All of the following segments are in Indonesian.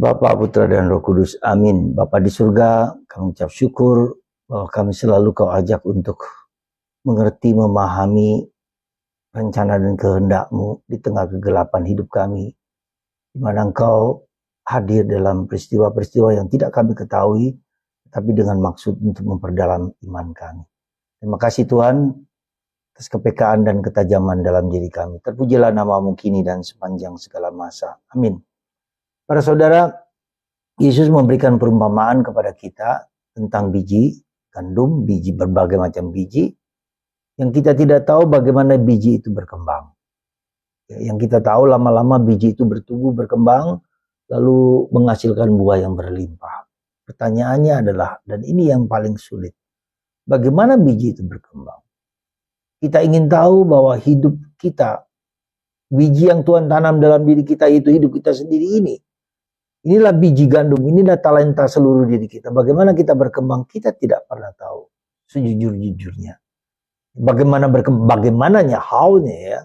Bapa, Putra, dan Roh Kudus. Amin. Bapa di surga, kami ucap syukur bahwa kami selalu Kau ajak untuk mengerti, memahami rencana dan kehendak-Mu di tengah kegelapan hidup kami, di mana Engkau hadir dalam peristiwa-peristiwa yang tidak kami ketahui, tapi dengan maksud untuk memperdalam iman kami. Terima kasih Tuhan atas kepekaan dan ketajaman dalam diri kami. Terpujilah nama-Mu kini dan sepanjang segala masa. Amin. Para saudara, Yesus memberikan perumpamaan kepada kita tentang biji gandum, biji berbagai macam biji, yang kita tidak tahu bagaimana biji itu berkembang. Yang kita tahu lama-lama biji itu bertumbuh, berkembang, lalu menghasilkan buah yang berlimpah. Pertanyaannya adalah, dan ini yang paling sulit, bagaimana biji itu berkembang? Kita ingin tahu bahwa hidup kita, biji yang Tuhan tanam dalam diri kita, yaitu hidup kita sendiri ini. Inilah biji gandum, inilah talenta seluruh diri kita. Bagaimana kita berkembang, kita tidak pernah tahu. Sejujur-jujurnya. Bagaimananya, how-nya ya.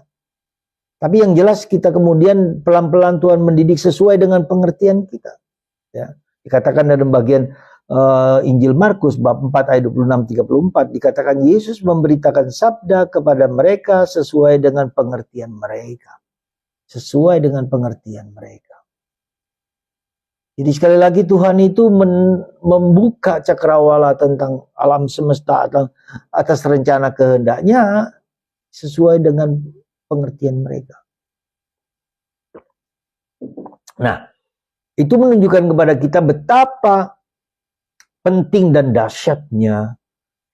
Tapi yang jelas kita kemudian pelan-pelan Tuhan mendidik sesuai dengan pengertian kita. Ya. Dikatakan dalam bagian Injil Markus bab 4 ayat 26-34, dikatakan Yesus memberitakan sabda kepada mereka sesuai dengan pengertian mereka. Sesuai dengan pengertian mereka. Jadi sekali lagi Tuhan itu membuka cakrawala tentang alam semesta atau atas rencana kehendaknya sesuai dengan pengertian mereka. Nah, itu menunjukkan kepada kita betapa penting dan dahsyatnya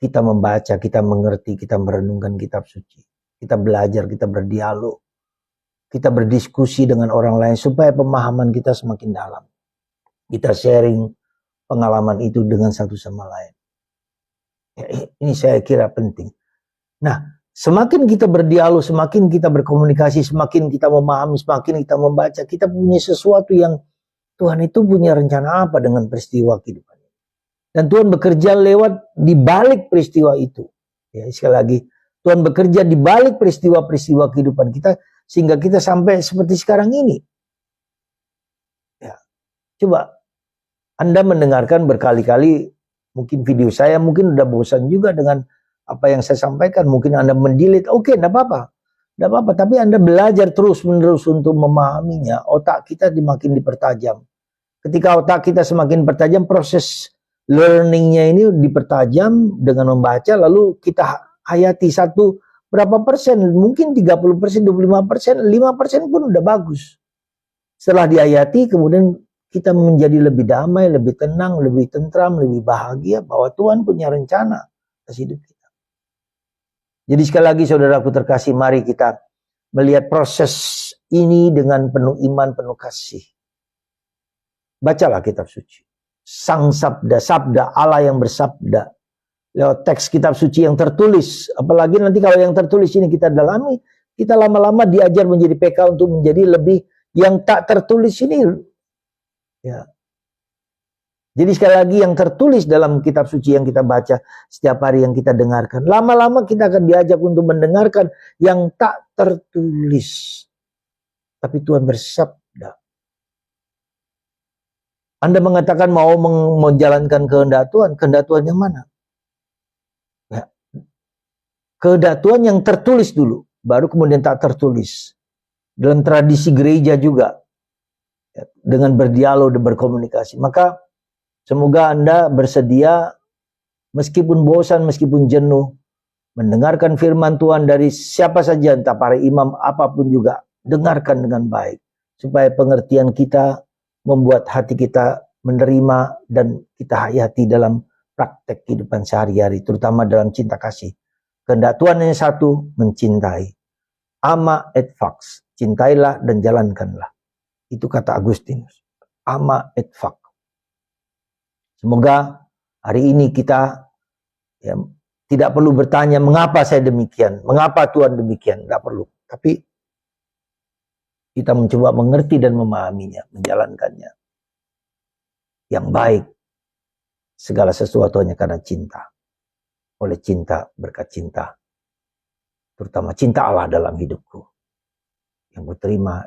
kita membaca, kita mengerti, kita merenungkan kitab suci. Kita belajar, kita berdialog, kita berdiskusi dengan orang lain supaya pemahaman kita semakin dalam. Kita sharing pengalaman itu dengan satu sama lain. Ya, ini saya kira penting. Nah, semakin kita berdialog, semakin kita berkomunikasi, semakin kita memahami, semakin kita membaca, kita punya sesuatu yang Tuhan itu punya rencana apa dengan peristiwa kehidupan ini. Dan Tuhan bekerja lewat di balik peristiwa itu. Ya, sekali lagi, Tuhan bekerja di balik peristiwa-peristiwa kehidupan kita sehingga kita sampai seperti sekarang ini. Ya, coba Anda mendengarkan berkali-kali mungkin video saya, mungkin udah bosan juga dengan apa yang saya sampaikan, mungkin Anda mendelete, oke, enggak apa-apa. Enggak apa-apa, tapi Anda belajar terus-menerus untuk memahaminya, otak kita makin dipertajam. Ketika otak kita semakin bertajam, proses learningnya ini dipertajam dengan membaca, lalu kita hayati satu berapa persen, mungkin 30%, 25%, 5% pun udah bagus. Setelah dihayati, kemudian kita menjadi lebih damai, lebih tenang, lebih tentram, lebih bahagia bahwa Tuhan punya rencana atas hidup kita. Jadi sekali lagi saudaraku terkasih, mari kita melihat proses ini dengan penuh iman, penuh kasih. Bacalah kitab suci. Sang sabda, sabda Allah yang bersabda. Lewat teks kitab suci yang tertulis. Apalagi nanti kalau yang tertulis ini kita dalami, kita lama-lama diajar menjadi PK untuk menjadi lebih yang tak tertulis ini. Ya. Jadi sekali lagi yang tertulis dalam kitab suci yang kita baca setiap hari, yang kita dengarkan, lama-lama kita akan diajak untuk mendengarkan yang tak tertulis. Tapi Tuhan bersabda. Anda mengatakan mau menjalankan kehendak Tuhan yang mana? Ya. Kehendak Tuhan yang tertulis dulu, baru kemudian tak tertulis. Dalam tradisi gereja juga. Dengan berdialog dan berkomunikasi. Maka semoga Anda bersedia meskipun bosan, meskipun jenuh mendengarkan firman Tuhan dari siapa saja, entah para imam apapun juga, dengarkan dengan baik supaya pengertian kita membuat hati kita menerima dan kita hayati dalam praktek kehidupan sehari-hari, terutama dalam cinta kasih. Kehendak Tuhan yang satu, mencintai. Ama et fax, cintailah dan jalankanlah. Itu kata Agustinus. Ama et fac. Semoga hari ini kita ya, tidak perlu bertanya mengapa saya demikian, mengapa Tuhan demikian, tidak perlu. Tapi kita mencoba mengerti dan memahaminya, menjalankannya. Yang baik, segala sesuatu hanya karena cinta. Oleh cinta, berkat cinta. Terutama cinta Allah dalam hidupku. Yang ku terima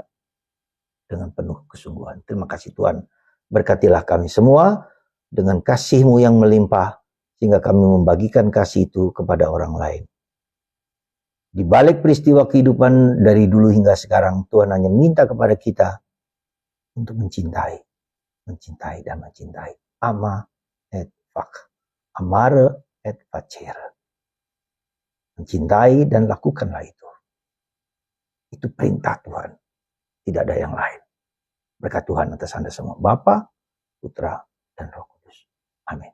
dengan penuh kesungguhan. Terima kasih Tuhan Berkatilah kami semua dengan kasih-Mu yang melimpah, sehingga kami membagikan kasih itu kepada orang lain. Di balik peristiwa kehidupan dari dulu hingga sekarang, Tuhan hanya minta kepada kita untuk mencintai dan mencintai. Ama et fak. Amare et facere. Mencintai dan lakukanlah itu. Itu perintah Tuhan. Tidak ada yang lain. Berkat Tuhan atas Anda semua. Bapa, Putra, dan Roh Kudus. Amin.